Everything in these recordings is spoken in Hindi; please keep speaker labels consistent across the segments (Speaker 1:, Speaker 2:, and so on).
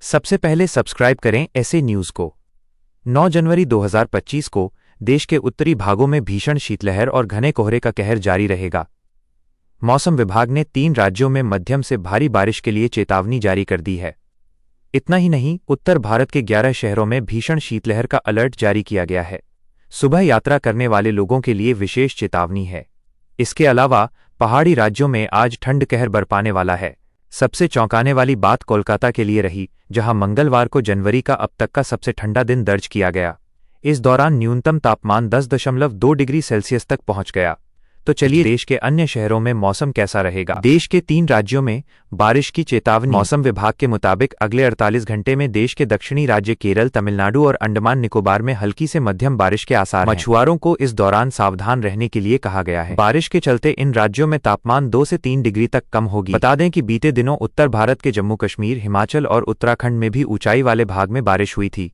Speaker 1: सबसे पहले सब्सक्राइब करें ऐसे न्यूज़ को। 9 जनवरी 2025 को देश के उत्तरी भागों में भीषण शीतलहर और घने कोहरे का कहर जारी रहेगा। मौसम विभाग ने 3 राज्यों में मध्यम से भारी बारिश के लिए चेतावनी जारी कर दी है। इतना ही नहीं, उत्तर भारत के 11 शहरों में भीषण शीतलहर का अलर्ट जारी किया गया है। सुबह यात्रा करने वाले लोगों के लिए विशेष चेतावनी है। इसके अलावा पहाड़ी राज्यों में आज ठंड कहर बरपाने वाला है। सबसे चौंकाने वाली बात कोलकाता के लिए रही, जहां मंगलवार को जनवरी का अब तक का सबसे ठंडा दिन दर्ज किया गया। इस दौरान न्यूनतम तापमान 10.2 डिग्री सेल्सियस तक पहुंच गया। तो चलिए देश के अन्य शहरों में मौसम कैसा रहेगा। देश के 3 राज्यों में बारिश की चेतावनी। मौसम विभाग के मुताबिक अगले 48 घंटे में देश के दक्षिणी राज्य केरल, तमिलनाडु और अंडमान निकोबार में हल्की से मध्यम बारिश के आसार हैं। मछुआरों को इस दौरान सावधान रहने के लिए कहा गया है। बारिश के चलते इन राज्यों में तापमान 2 से 3 डिग्री तक कम होगी। बता दें कि बीते दिनों उत्तर भारत के जम्मू कश्मीर, हिमाचल और उत्तराखंड में भी ऊंचाई वाले भाग में बारिश हुई थी।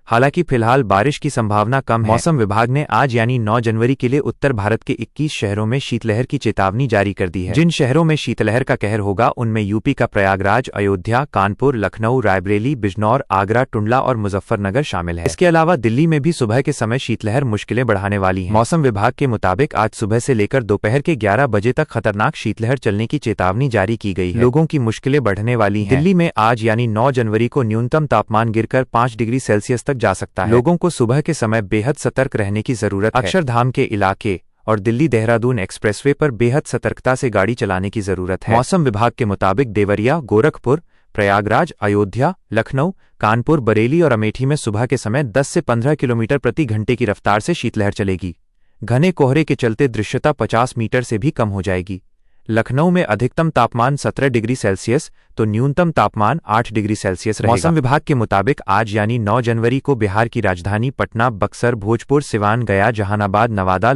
Speaker 1: हालांकि फिलहाल बारिश की संभावना कम है। मौसम विभाग ने आज यानी 9 जनवरी के लिए उत्तर भारत के 21 शहरों में शीतलहर की चेतावनी जारी कर दी है। जिन शहरों में शीतलहर का कहर होगा उनमें यूपी का प्रयागराज, अयोध्या, कानपुर, लखनऊ, रायबरेली, बिजनौर, आगरा, टुंडला और मुजफ्फरनगर शामिल है। इसके अलावा दिल्ली में भी सुबह के समय शीतलहर मुश्किलें बढ़ाने वाली है। मौसम विभाग के मुताबिक आज सुबह से लेकर दोपहर के 11 बजे तक खतरनाक शीतलहर चलने की चेतावनी जारी की गई है। लोगों की मुश्किलें बढ़ने वाली हैं। दिल्ली में आज यानी 9 जनवरी को न्यूनतम तापमान गिरकर 5 डिग्री सेल्सियस तक जा सकता है। लोगों को सुबह के समय बेहद सतर्क रहने की जरूरत है। अक्षरधाम के इलाके और दिल्ली देहरादून एक्सप्रेसवे पर बेहद सतर्कता से गाड़ी चलाने की जरूरत है। मौसम विभाग के मुताबिक देवरिया, गोरखपुर, प्रयागराज, अयोध्या, लखनऊ, कानपुर, बरेली और अमेठी में सुबह के समय 10 से 15 किलोमीटर प्रति घंटे की रफ्तार से शीतलहर चलेगी। घने कोहरे के चलते दृश्यता 50 मीटर से भी कम हो जाएगी। लखनऊ में अधिकतम तापमान 17 डिग्री सेल्सियस तो न्यूनतम तापमान 8 डिग्री सेल्सियस रहेगा। मौसम विभाग के मुताबिक आज यानी 9 जनवरी को बिहार की राजधानी पटना, बक्सर, भोजपुर, सिवान, गया, जहानाबाद, नवादा,